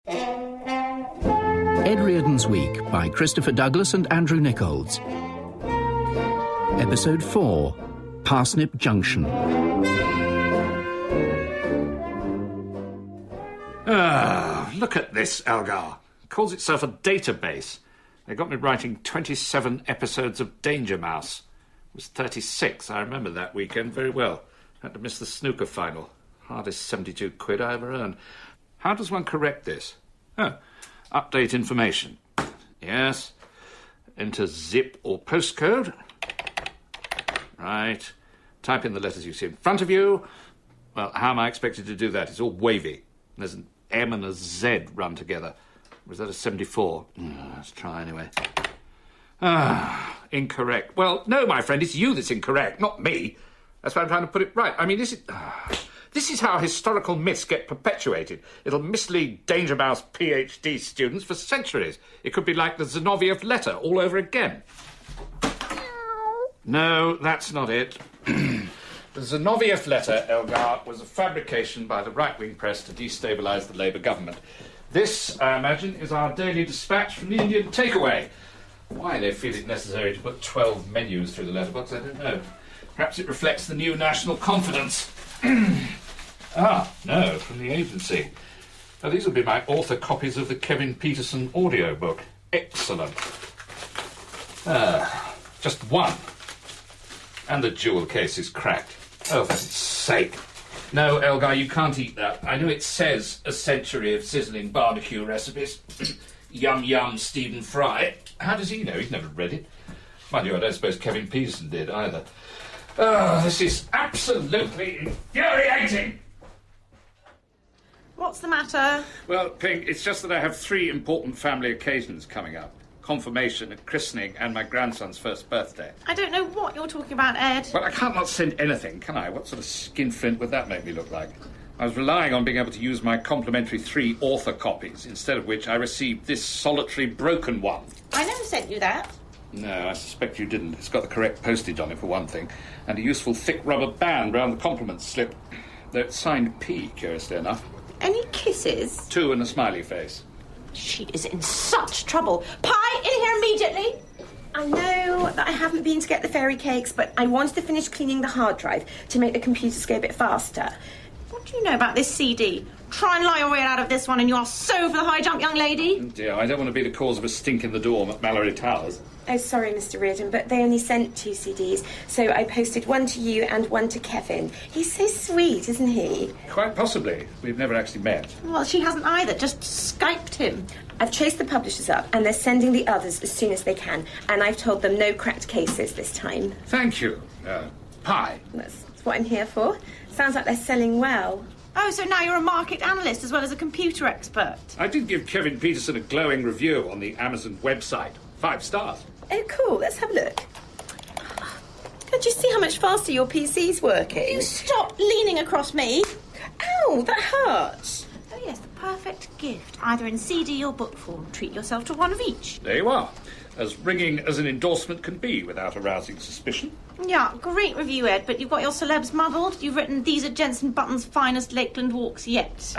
Ed Reardon's Week by Christopher Douglas and Andrew Nichols. Episode 4, Parsnip Junction. Look at this, Elgar. It calls itself a database. They got me writing 27 episodes of Danger Mouse. It was 36, I remember that weekend very well. Had to miss the snooker final. Hardest 72 quid I ever earned. How does one correct this? Oh, update information. Yes. Enter zip or postcode. Right. Type in the letters you see in front of you. Well, how am I expected to do that? It's all wavy. There's an M and a Z run together. Was that a 74? Let's try anyway. Incorrect. Well, no, my friend, it's you that's incorrect, not me. That's why I'm trying to put it right. I mean, this is how historical myths get perpetuated. It'll mislead Danger Mouse PhD students for centuries. It could be like the Zinoviev letter all over again. No, that's not it. The Zinoviev letter, Elgar, was a fabrication by the right-wing press to destabilise the Labour government. This, I imagine, is our daily dispatch from the Indian takeaway. Why they feel it necessary to put 12 menus through the letterbox, I don't know. Perhaps it reflects the new national confidence. No, from the agency. Now, these will be my author copies of the Kevin Peterson audiobook. Excellent. Just one. And the jewel case is cracked. Oh, for heaven's sake. No, Elgar, you can't eat that. I know it says a century of sizzling barbecue recipes. Yum, yum, Stephen Fry. How does he know? He's never read it. Mind you, I don't suppose Kevin Peterson did either. Oh, this is absolutely infuriating! What's the matter? Well, Ping, it's just that I have 3 important family occasions coming up. Confirmation, a christening, and my grandson's first birthday. I don't know what you're talking about, Ed. Well, I can't not send anything, can I? What sort of skinflint would that make me look like? I was relying on being able to use my complimentary 3 author copies, instead of which I received this solitary broken one. I never sent you that. No, I suspect you didn't. It's got the correct postage on it, for one thing, and a useful thick rubber band round the compliments slip. Though it's signed P, curiously enough. Any kisses? 2 and a smiley face. She is in such trouble. Pie, in here immediately! I know that I haven't been to get the fairy cakes, but I wanted to finish cleaning the hard drive to make the computers go a bit faster. What do you know about this CD? Try and lie your way out of this one and you are so for the high jump, young lady. Oh dear, I don't want to be the cause of a stink in the dorm at Mallory Towers. Oh, sorry, Mr. Reardon, but they only sent 2 CDs, so I posted one to you and one to Kevin. He's so sweet, isn't he? Quite possibly. We've never actually met. Well, she hasn't either. Just Skyped him. I've chased the publishers up, and they're sending the others as soon as they can, and I've told them no cracked cases this time. Thank you. Pie. That's what I'm here for. Sounds like they're selling well. Oh, so now you're a market analyst as well as a computer expert. I did give Kevin Peterson a glowing review on the Amazon website. 5 stars. Oh, cool. Let's have a look. Can't you see how much faster your PC's working? You stop leaning across me. Ow, that hurts. Oh, yes, the perfect gift, either in CD or book form. Treat yourself to one of each. There you are. As ringing as an endorsement can be without arousing suspicion. Yeah, great review, Ed, but you've got your celebs muddled. You've written, these are Jensen Button's finest Lakeland walks yet.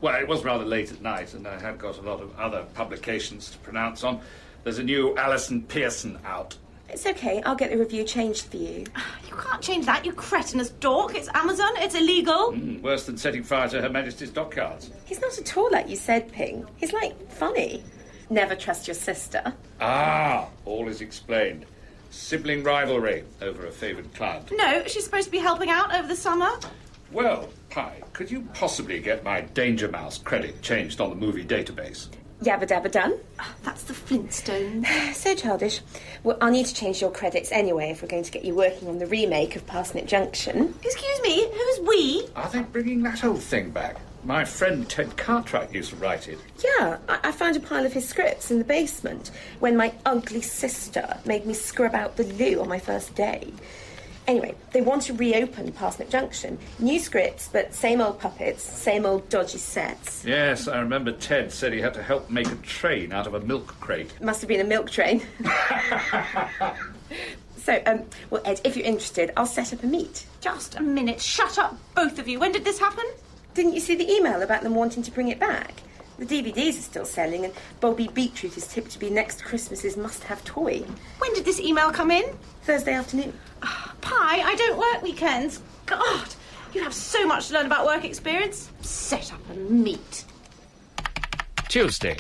Well, it was rather late at night, and I had got a lot of other publications to pronounce on. There's a new Alison Pearson out. It's okay. I'll get the review changed for you. You can't change that, you cretinous dork. It's Amazon. It's illegal. Worse than setting fire to Her Majesty's dockyards. He's not at all like you said, Ping. He's, funny. Never trust your sister. All is explained. Sibling rivalry over a favoured client. No, she's supposed to be helping out over the summer. Well, Pie, could you possibly get my Danger Mouse credit changed on the movie database? Yabba dabba done. That's the Flintstones. So childish. Well, I'll need to change your credits anyway if we're going to get you working on the remake of Parsnip Junction. Excuse me, who's we? Are they bringing that old thing back? My friend Ted Cartwright used to write it. Yeah, I found a pile of his scripts in the basement when my ugly sister made me scrub out the loo on my first day. Anyway, they want to reopen Parsnip Junction. New scripts, but same old puppets, same old dodgy sets. Yes, I remember Ted said he had to help make a train out of a milk crate. Must have been a milk train. So, well, Ed, if you're interested, I'll set up a meet. Just a minute. Shut up, both of you. When did this happen? Didn't you see the email about them wanting to bring it back? The DVDs are still selling, and Bobby Beetroot is tipped to be next Christmas's must-have toy. When did this email come in? Thursday afternoon. Pie, I don't work weekends. God, you have so much to learn about work experience. Set up and meet. Tuesday.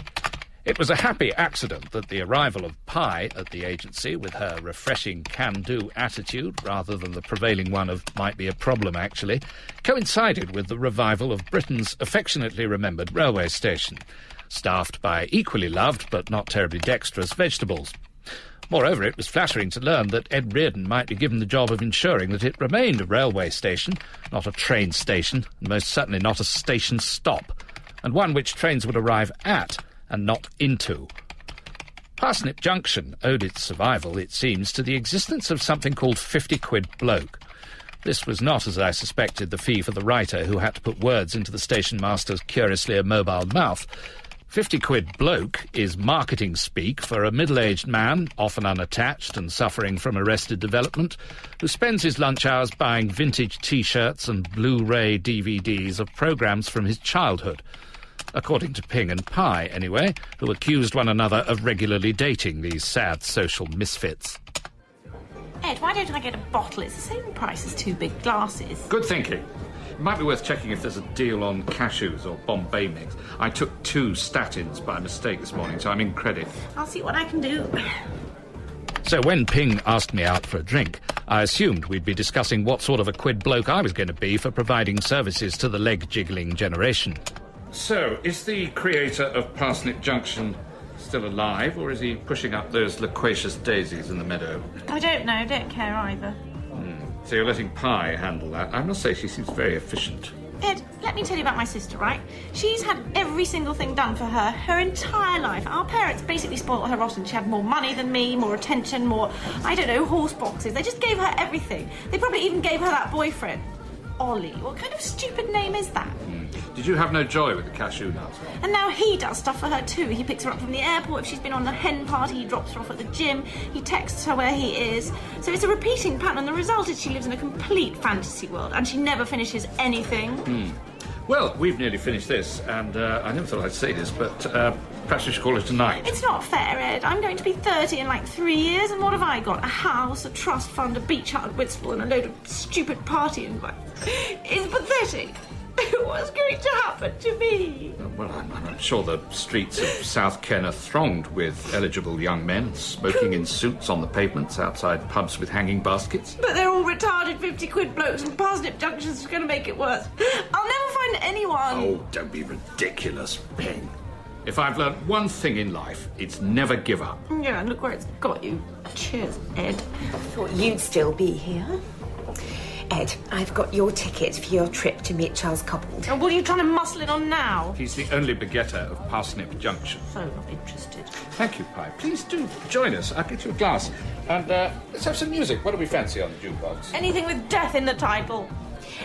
It was a happy accident that the arrival of Pi at the agency, with her refreshing can-do attitude, rather than the prevailing one of might be a problem, actually, coincided with the revival of Britain's affectionately remembered railway station, staffed by equally loved but not terribly dexterous vegetables. Moreover, it was flattering to learn that Ed Reardon might be given the job of ensuring that it remained a railway station, not a train station, and most certainly not a station stop, and one which trains would arrive at and not into. Parsnip Junction owed its survival, it seems, to the existence of something called 50 quid bloke. This was not, as I suspected, the fee for the writer who had to put words into the station master's curiously immobile mouth. 50 quid bloke is marketing speak for a middle-aged man, often unattached and suffering from arrested development, who spends his lunch hours buying vintage T-shirts and Blu-ray DVDs of programmes from his childhood. According to Ping and Pi, anyway, who accused one another of regularly dating these sad social misfits. Ed, why don't I get a bottle? It's the same price as 2 big glasses. Good thinking. It might be worth checking if there's a deal on cashews or Bombay mix. I took 2 statins by mistake this morning, so I'm in credit. I'll see what I can do. So when Ping asked me out for a drink, I assumed we'd be discussing what sort of a quid bloke I was going to be for providing services to the leg-jiggling generation. So, is the creator of Parsnip Junction still alive, or is he pushing up those loquacious daisies in the meadow? I don't know, don't care either. So you're letting Pi handle that? I must say she seems very efficient. Ed, let me tell you about my sister, right? She's had every single thing done for her entire life. Our parents basically spoiled her rotten. She had more money than me, more attention, more, I don't know, horse boxes. They just gave her everything. They probably even gave her that boyfriend. Ollie. What kind of stupid name is that? Did you have no joy with the cashew nuts? And now he does stuff for her too. He picks her up from the airport. If she's been on the hen party, he drops her off at the gym. He texts her where he is. So it's a repeating pattern. The result is she lives in a complete fantasy world and she never finishes anything. Well, we've nearly finished this, and I never thought I'd say this, but perhaps we should call it a night. It's not fair, Ed. I'm going to be 30 in like 3 years, and what have I got? A house, a trust fund, a beach hut at Whitstable, and a load of stupid party invites. It's pathetic. What's going to happen to me? Well, I'm sure the streets of South Ken are thronged with eligible young men smoking in suits on the pavements outside pubs with hanging baskets. But they're all retarded 50 quid blokes, and Parsnip Junction's going to make it worse. I'll never find anyone. Oh, don't be ridiculous, Ping. If I've learnt one thing in life, it's never give up. Yeah, and look where it's got you. Cheers, Ed. I thought you'd still be here. Ed, I've got your ticket for your trip to meet Charles Cobbold. Oh, what are you trying to muscle it on now? He's the only begetter of Parsnip Junction. So not interested. Thank you, Pi. Please do join us. I'll get you a glass. And let's have some music. What do we fancy on the jukebox? Anything with death in the title.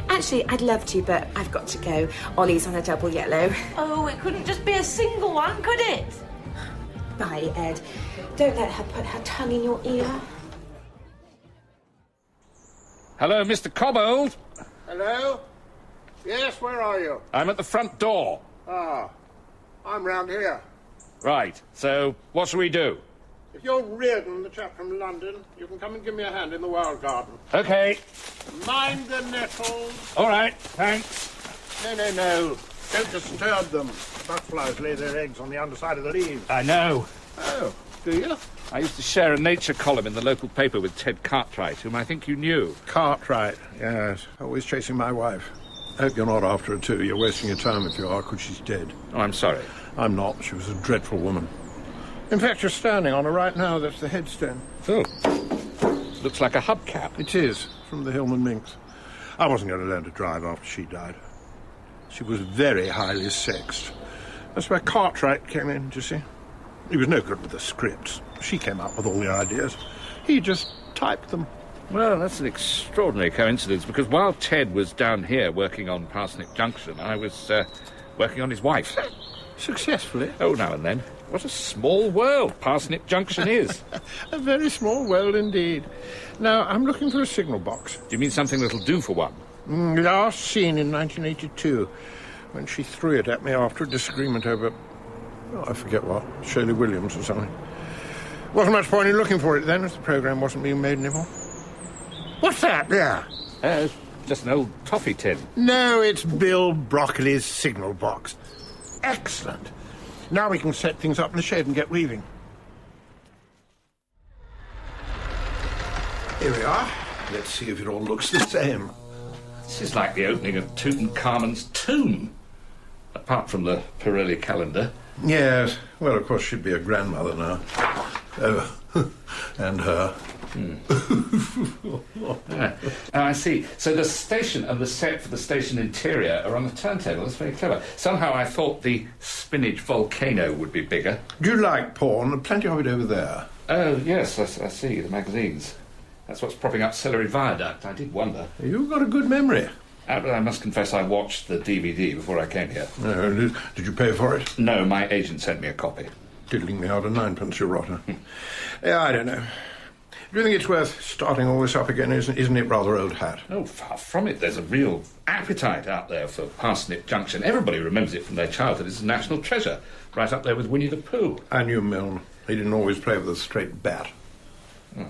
Actually, I'd love to, but I've got to go. Ollie's on a double yellow. Oh, it couldn't just be a single one, could it? Bye, Ed. Don't let her put her tongue in your ear. Hello, Mr. Cobbold. Hello? Yes, where are you? I'm at the front door. Ah, I'm round here. Right, so what shall we do? If you're Reardon, the chap from London, you can come and give me a hand in the wild garden. OK. Mind the nettles. All right, thanks. No. Don't disturb them. Butterflies lay their eggs on the underside of the leaves. I know. Oh, do you? I used to share a nature column in the local paper with Ted Cartwright, whom I think you knew. Cartwright, yes. Always chasing my wife. Hope you're not after her, too. You're wasting your time if you are, because she's dead. Oh, I'm sorry. I'm not. She was a dreadful woman. In fact, you're standing on her right now. That's the headstone. Oh. Looks like a hubcap. It is, from the Hillman Minx. I wasn't going to learn to drive after she died. She was very highly sexed. That's where Cartwright came in, do you see? He was no good with the scripts. She came up with all the ideas. He just typed them. Well, that's an extraordinary coincidence, because while Ted was down here working on Parsnip Junction, I was working on his wife. Successfully. Oh, now and then. What a small world Parsnip Junction is. A very small world indeed. Now, I'm looking for a signal box. Do you mean something that'll do for one? Last seen in 1982. when she threw it at me after a disagreement over, I forget what, Shirley Williams or something. Wasn't much point in looking for it then, as the programme wasn't being made anymore. What's that? Yeah. Just an old toffee tin. No, it's Bill Broccoli's signal box. Excellent. Now we can set things up in the shed and get weaving. Here we are. Let's see if it all looks the same. This is like the opening of Tutankhamun's tomb. Apart from the Pirelli calendar. Yes. Well, of course, she'd be a grandmother now. Oh, and her. I see. So the station and the set for the station interior are on the turntable. That's very clever. Somehow I thought the spinach volcano would be bigger. Do you like porn? Plenty of it over there. Oh, yes, I see. The magazines. That's what's propping up Celery Viaduct. I did wonder. You've got a good memory. But I must confess I watched the DVD before I came here. Did you pay for it? No, my agent sent me a copy. Diddling me out of ninepence, you rotter. Yeah, I don't know. Do you think it's worth starting all this up again? Isn't it rather old hat? Oh, far from it. There's a real appetite out there for Parsnip Junction. Everybody remembers it from their childhood. It's a national treasure. Right up there with Winnie the Pooh. I knew Milne. He didn't always play with a straight bat. Oh.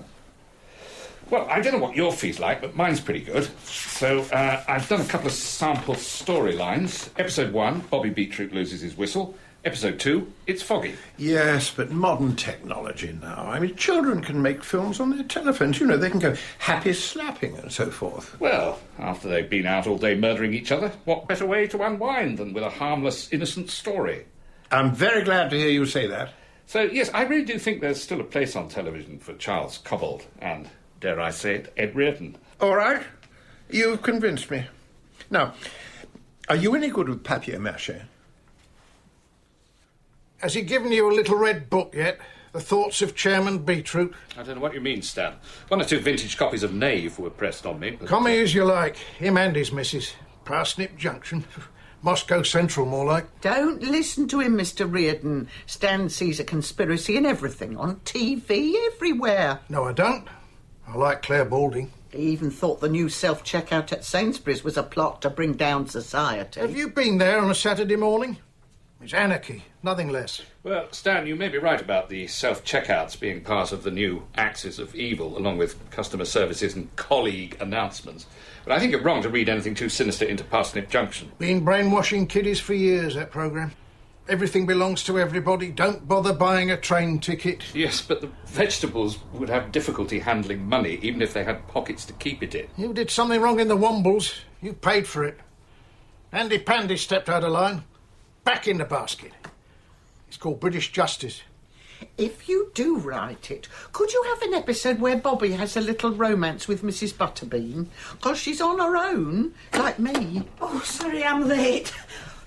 Well, I don't know what your fee's like, but mine's pretty good. So, I've done a couple of sample storylines. Episode 1, Bobby Beetroot loses his whistle. Episode 2, it's foggy. Yes, but modern technology now. I mean, children can make films on their telephones. You know, they can go happy slapping and so forth. Well, after they've been out all day murdering each other, what better way to unwind than with a harmless, innocent story? I'm very glad to hear you say that. So, yes, I really do think there's still a place on television for Charles Cobbold and, dare I say it, Ed Reardon. All right. You've convinced me. Now, are you any good with papier-mâché? Has he given you a little red book yet? The Thoughts of Chairman Beetroot? I don't know what you mean, Stan. 1 or 2 vintage copies of Knave were pressed on me. But... Call me as you like. Him and his missus. Parsnip Junction. Moscow Central, more like. Don't listen to him, Mr. Reardon. Stan sees a conspiracy in everything, on TV, everywhere. No, I don't. I like Claire Balding. He even thought the new self-checkout at Sainsbury's was a plot to bring down society. Have you been there on a Saturday morning? It's anarchy, nothing less. Well, Stan, you may be right about the self-checkouts being part of the new axis of evil, along with customer services and colleague announcements. But I think you're wrong to read anything too sinister into Parsnip Junction. Been brainwashing kiddies for years, that programme. Everything belongs to everybody. Don't bother buying a train ticket. Yes, but the vegetables would have difficulty handling money, even if they had pockets to keep it in. You did something wrong in the Wombles. You paid for it. Andy Pandy stepped out of line. Back in the basket. It's called British Justice. If you do write it, could you have an episode where Bobby has a little romance with Mrs. Butterbean? 'Cause she's on her own, like me. Oh, sorry, I'm late.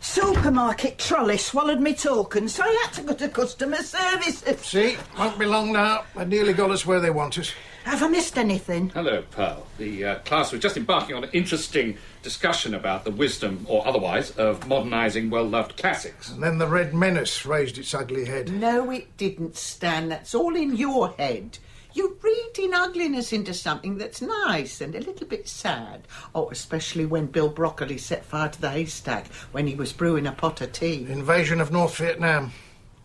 Supermarket trolley swallowed me token, so I had to go to customer service. See, won't be long now. They nearly got us where they want us. Have I missed anything? Hello, Pearl. The class was just embarking on an interesting discussion about the wisdom, or otherwise, of modernising well-loved classics. And then the Red Menace raised its ugly head. No, it didn't, Stan. That's all in your head. You're reading ugliness into something that's nice and a little bit sad. Oh, especially when Bill Broccoli set fire to the haystack when he was brewing a pot of tea. Invasion of North Vietnam.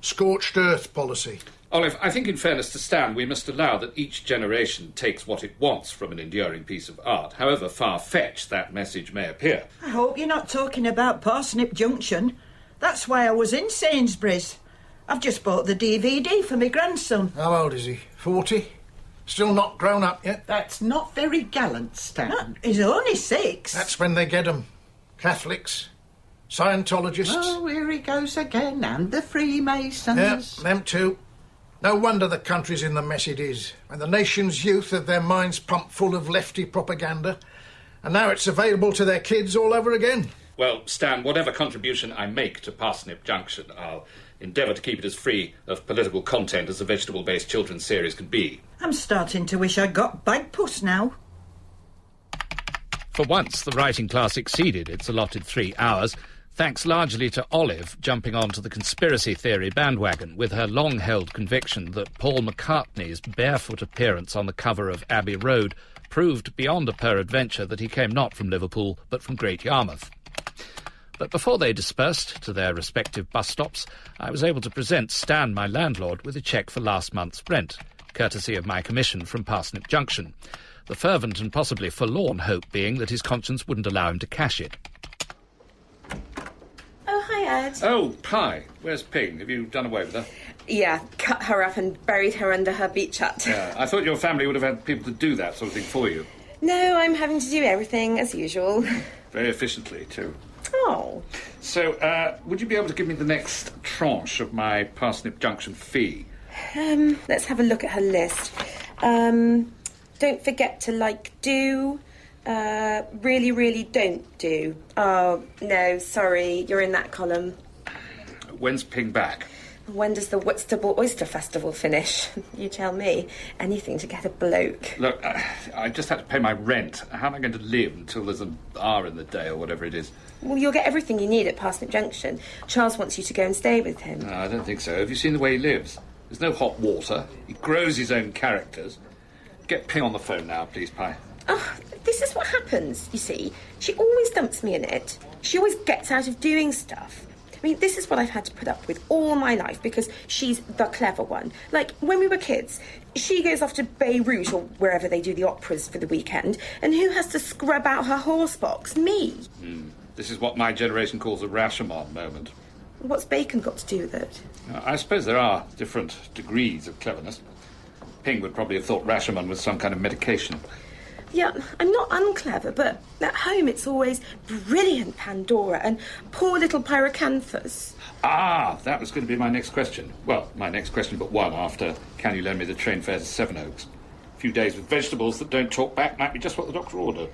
Scorched earth policy. Olive, I think in fairness to Stan, we must allow that each generation takes what it wants from an enduring piece of art, however far-fetched that message may appear. I hope you're not talking about Parsnip Junction. That's why I was in Sainsbury's. I've just bought the DVD for my grandson. How old is he? 40? Still not grown up yet? That's not very gallant, Stan. He's only 6. That's when they get 'em. Catholics. Scientologists. Oh, here he goes again, and the Freemasons. Yeah, them too. No wonder the country's in the mess it is, when the nation's youth have their minds pumped full of lefty propaganda, and now it's available to their kids all over again. Well, Stan, whatever contribution I make to Parsnip Junction, I'll endeavour to keep it as free of political content as a vegetable-based children's series can be. I'm starting to wish I got Bagpuss now. For once, the writing class exceeded its allotted 3 hours, thanks largely to Olive jumping onto the conspiracy theory bandwagon with her long-held conviction that Paul McCartney's barefoot appearance on the cover of Abbey Road proved beyond a peradventure that he came not from Liverpool, but from Great Yarmouth. But before they dispersed to their respective bus stops, I was able to present Stan, my landlord, with a cheque for last month's rent, courtesy of my commission from Parsnip Junction. The fervent and possibly forlorn hope being that his conscience wouldn't allow him to cash it. Oh, hi, Ed. Oh, hi. Where's Ping? Have you done away with her? Yeah, cut her up and buried her under her beach hut. Yeah, I thought your family would have had people to do that sort of thing for you. No, I'm having to do everything as usual. Very efficiently, too. Oh. So, would you be able to give me the next tranche of my Parsnip Junction fee? Let's have a look at her list. Don't forget to do. Really, really don't do. Oh, no, sorry, you're in that column. When's Ping back? When does the Whitstable Oyster Festival finish? You tell me. Anything to get a bloke. Look, I just had to pay my rent. How am I going to live until there's an hour in the day or whatever it is? Well, you'll get everything you need at Parsnip Junction. Charles wants you to go and stay with him. No, I don't think so. Have you seen the way he lives? There's no hot water. He grows his own characters. Get Ping on the phone now, please, Pie. Oh, this is what happens, you see. She always dumps me in it. She always gets out of doing stuff. I mean, this is what I've had to put up with all my life because she's the clever one. Like, when we were kids, she goes off to Beirut or wherever they do the operas for the weekend, and who has to scrub out her horse box? Me. This is what my generation calls a Rashomon moment. What's bacon got to do with it? I suppose there are different degrees of cleverness. Ping would probably have thought Rashomon was some kind of medication. Yeah, I'm not unclever, but at home it's always brilliant Pandora and poor little Pyrocanthus. Ah, that was going to be my next question. Well, my next question but one after can you lend me the train fare to Sevenoaks? A few days with vegetables that don't talk back might be just what the doctor ordered.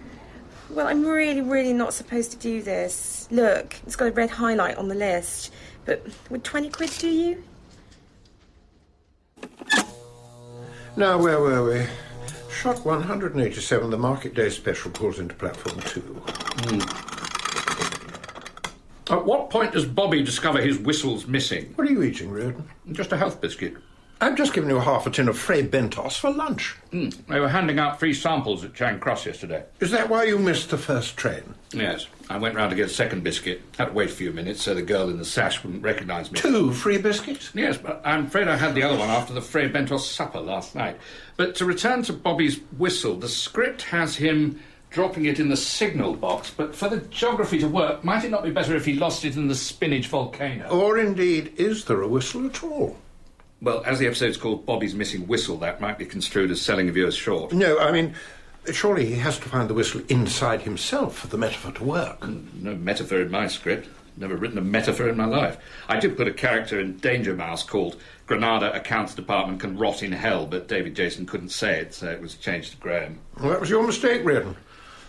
Well, I'm really, really not supposed to do this. Look, it's got a red highlight on the list. But would 20 quid do you? Now, where were we? Shot 187, the Market Day special pulls into platform 2. At what point does Bobby discover his whistle's missing? What are you eating, Reardon? Just a health biscuit. I've just given you half a tin of Frey Bentos for lunch. They were handing out free samples at Charing Cross yesterday. Is that why you missed the first train? Yes. I went round to get a second biscuit. Had to wait a few minutes so the girl in the sash wouldn't recognise me. 2 free biscuits? Yes, but I'm afraid I had the other one after the Frey Bentos supper last night. But to return to Bobby's whistle, the script has him dropping it in the signal box, but for the geography to work, might it not be better if he lost it in the spinach volcano? Or indeed, is there a whistle at all? Well, as the episode's called Bobby's Missing Whistle, that might be construed as selling viewers short. No, I mean, surely he has to find the whistle inside himself for the metaphor to work. No metaphor in my script. Never written a metaphor in my life. I did put a character in Danger Mouse called Granada Accounts Department Can Rot in Hell, but David Jason couldn't say it, so it was changed to Graham. Well, that was your mistake, Reardon.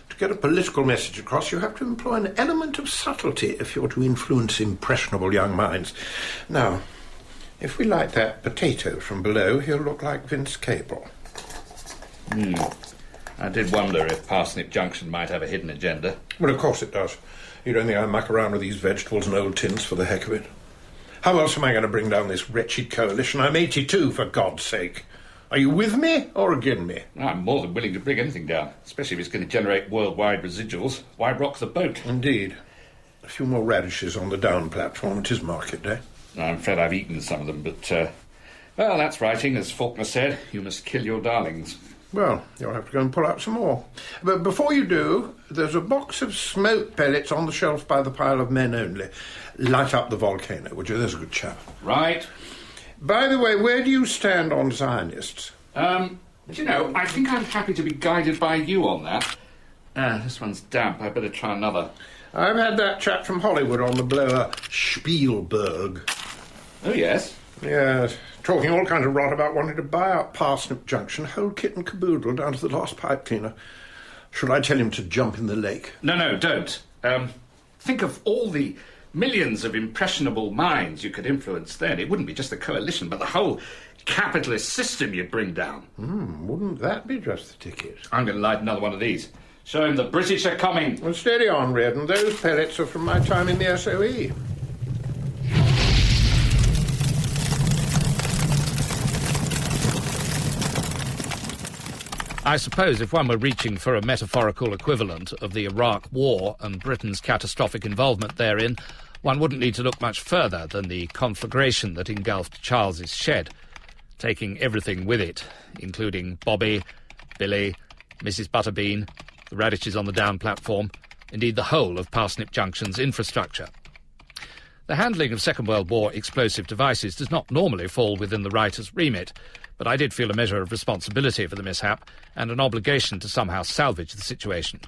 To get a political message across, you have to employ an element of subtlety if you're to influence impressionable young minds. Now, if we light that potato from below, he'll look like Vince Cable. I did wonder if Parsnip Junction might have a hidden agenda. Well, of course it does. You don't think I muck around with these vegetables and old tins for the heck of it? How else am I going to bring down this wretched coalition? I'm 82, for God's sake. Are you with me or against me? I'm more than willing to bring anything down, especially if it's going to generate worldwide residuals. Why rock the boat? Indeed. A few more radishes on the down platform. It is market day. I'm afraid I've eaten some of them, but, well, that's writing. As Faulkner said, you must kill your darlings. Well, you'll have to go and pull out some more. But before you do, there's a box of smoke pellets on the shelf by the pile of men only. Light up the volcano, would you? There's a good chap. Right. By the way, where do you stand on Zionists? Do you know, I think I'm happy to be guided by you on that. This one's damp. I better try another. I've had that chap from Hollywood on the blower, Spielberg. Oh, yes? Yes, talking all kinds of rot about wanting to buy out Parsnip Junction, whole kit and caboodle down to the last pipe cleaner. Should I tell him to jump in the lake? No, don't. Think of all the millions of impressionable minds you could influence then. It wouldn't be just the coalition, but the whole capitalist system you'd bring down. Wouldn't that be just the ticket? I'm going to light another one of these. Show him the British are coming. Well, steady on, Reardon. Those pellets are from my time in the SOE. I suppose if one were reaching for a metaphorical equivalent of the Iraq War and Britain's catastrophic involvement therein, one wouldn't need to look much further than the conflagration that engulfed Charles's shed, taking everything with it, including Bobby, Billy, Mrs. Butterbean, the radishes on the down platform, indeed the whole of Parsnip Junction's infrastructure. The handling of Second World War explosive devices does not normally fall within the writer's remit, but I did feel a measure of responsibility for the mishap and an obligation to somehow salvage the situation.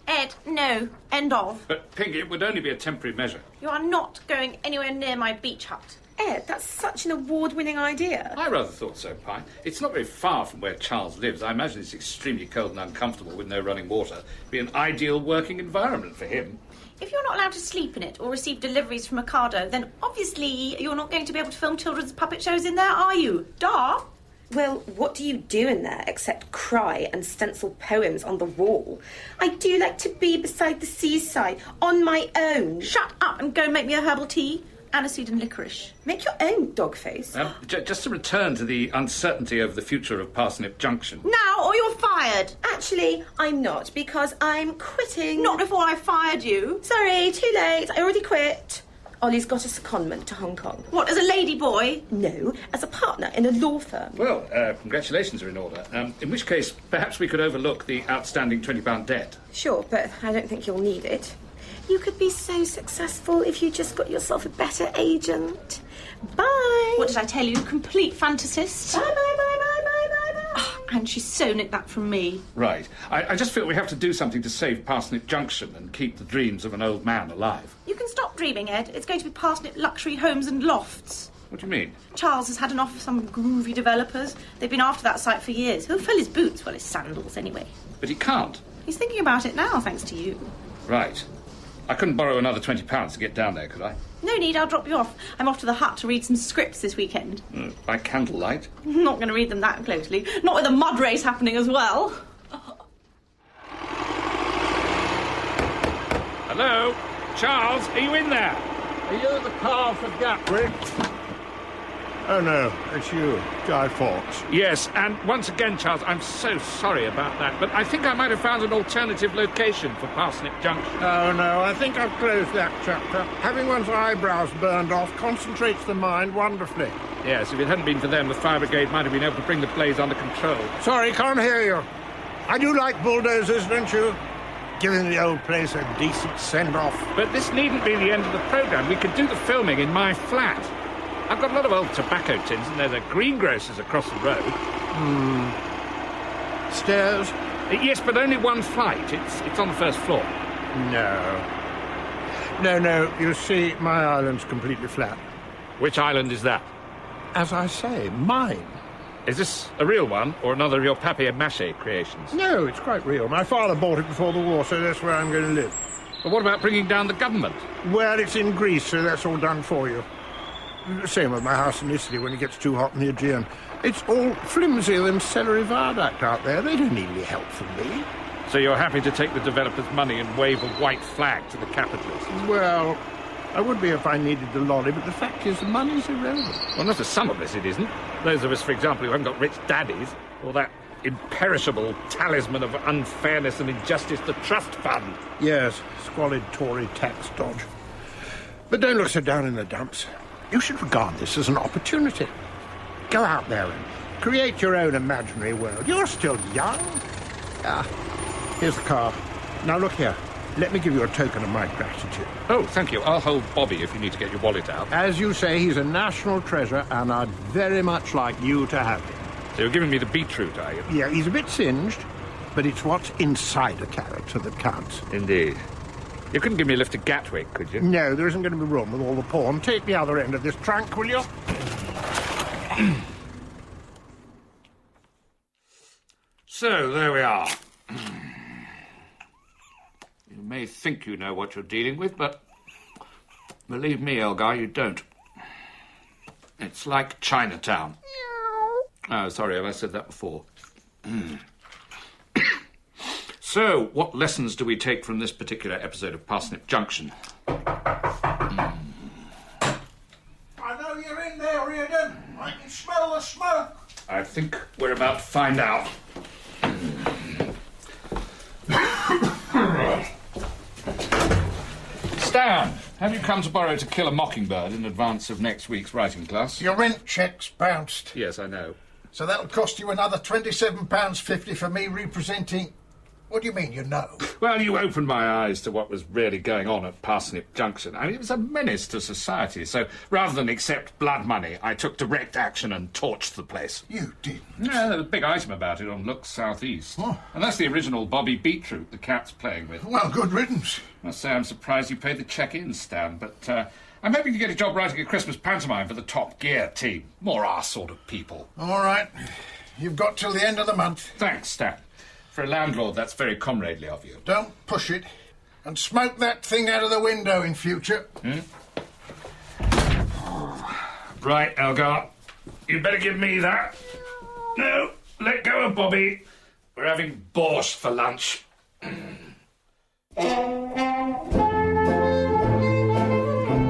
Ed, no. End of. But, Pig, it would only be a temporary measure. You are not going anywhere near my beach hut. Ed, that's such an award-winning idea. I rather thought so, Pine. It's not very far from where Charles lives. I imagine it's extremely cold and uncomfortable with no running water. It'd be an ideal working environment for him. If you're not allowed to sleep in it or receive deliveries from Ocado, then obviously you're not going to be able to film children's puppet shows in there, are you? Duh! Well, what do you do in there except cry and stencil poems on the wall? I do like to be beside the seaside, on my own. Shut up and go make me a herbal tea. Aniseed and licorice. Make your own, dog-face. Just to return to the uncertainty of the future of Parsnip Junction. Now, or you're fired. Actually, I'm not, because I'm quitting. Not before I fired you. Sorry, too late. I already quit. Ollie's got a secondment to Hong Kong. What, as a lady boy? No, as a partner in a law firm. Well, congratulations are in order. In which case, perhaps we could overlook the outstanding £20 debt. Sure, but I don't think you'll need it. You could be so successful if you just got yourself a better agent. Bye. What did I tell you? Complete fantasist. Bye, bye, bye, bye, bye, bye, bye. Oh, and she so nicked that from me. Right. I just feel we have to do something to save Parsnip Junction and keep the dreams of an old man alive. You can stop dreaming, Ed. It's going to be Parsnip Luxury Homes and Lofts. What do you mean? Charles has had enough of some groovy developers. They've been after that site for years. He'll fill his boots, well, his sandals anyway. But he can't. He's thinking about it now, thanks to you. Right. I couldn't borrow another £20 to get down there, could I? No need, I'll drop you off. I'm off to the hut to read some scripts this weekend. By candlelight? I'm not going to read them that closely. Not with a mud race happening as well. Hello? Charles, are you in there? Are you the car for Gatwick? Oh, no, it's you, Guy Fawkes. Yes, and once again, Charles, I'm so sorry about that, but I think I might have found an alternative location for Parsnip Junction. Oh, no, I think I've closed that chapter. Having one's eyebrows burned off concentrates the mind wonderfully. Yes, if it hadn't been for them, the fire brigade might have been able to bring the blaze under control. Sorry, can't hear you. I do like bulldozers, don't you? Giving the old place a decent send-off. But this needn't be the end of the programme. We could do the filming in my flat. I've got a lot of old tobacco tins, and there's a greengrocer's across the road. Stairs? Yes, but only one flight. It's on the first floor. No, you see, my island's completely flat. Which island is that? As I say, mine. Is this a real one, or another of your papier-mâché creations? No, it's quite real. My father bought it before the war, so that's where I'm going to live. But what about bringing down the government? Well, it's in Greece, so that's all done for you. Same with my house in Italy when it gets too hot in the Aegean. It's all flimsier than celery viaduct out there. They don't need any help from me. So you're happy to take the developers' money and wave a white flag to the capitalists? Well, I would be if I needed the lolly, but the fact is the money's irrelevant. Well, not to some of us it isn't. Those of us, for example, who haven't got rich daddies, or that imperishable talisman of unfairness and injustice, the trust fund. Yes, squalid Tory tax dodge. But don't look so down in the dumps. You should regard this as an opportunity. Go out there and create your own imaginary world. You're still young. Here's the car. Now look here. Let me give you a token of my gratitude. Oh, thank you. I'll hold Bobby if you need to get your wallet out. As you say, he's a national treasure, and I'd very much like you to have him. So you're giving me the beetroot, are you? Yeah, he's a bit singed, but it's what's inside a character that counts. Indeed. You couldn't give me a lift to Gatwick, could you? No, there isn't going to be room with all the porn. Take the other end of this trunk, will you? So, there we are. You may think you know what you're dealing with, but believe me, Elgar, you don't. It's like Chinatown. Oh, sorry, have I said that before? So, what lessons do we take from this particular episode of Parsnip Junction? I know you're in there, Reardon. I can smell the smoke. I think we're about to find out. Stan, have you come to borrow To Kill a Mockingbird in advance of next week's writing class? Your rent check's bounced. Yes, I know. So that'll cost you another £27.50 for me representing... What do you mean, you know? Well, you opened my eyes to what was really going on at Parsnip Junction. I mean, it was a menace to society, so rather than accept blood money, I took direct action and torched the place. You didn't? Yeah, there was a big item about it on Look South East. Oh. And that's the original Bobby Beetroot the cat's playing with. Well, good riddance. I must say I'm surprised you paid the check-in, Stan, but I'm hoping to get a job writing a Christmas pantomime for the Top Gear team. More our sort of people. All right. You've got till the end of the month. Thanks, Stan. For a landlord, that's very comradely of you. Don't push it. And smoke that thing out of the window in future. Right, Elgar. You better give me that. No, let go of Bobby. We're having borscht for lunch.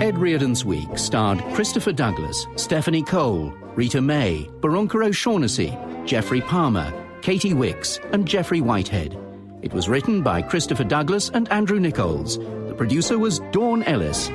Ed Reardon's Week starred Christopher Douglas, Stephanie Cole, Rita May, Baronka O'Shaughnessy, Geoffrey Palmer, Katie Wicks and Jeffrey Whitehead. It was written by Christopher Douglas and Andrew Nichols. The producer was Dawn Ellis.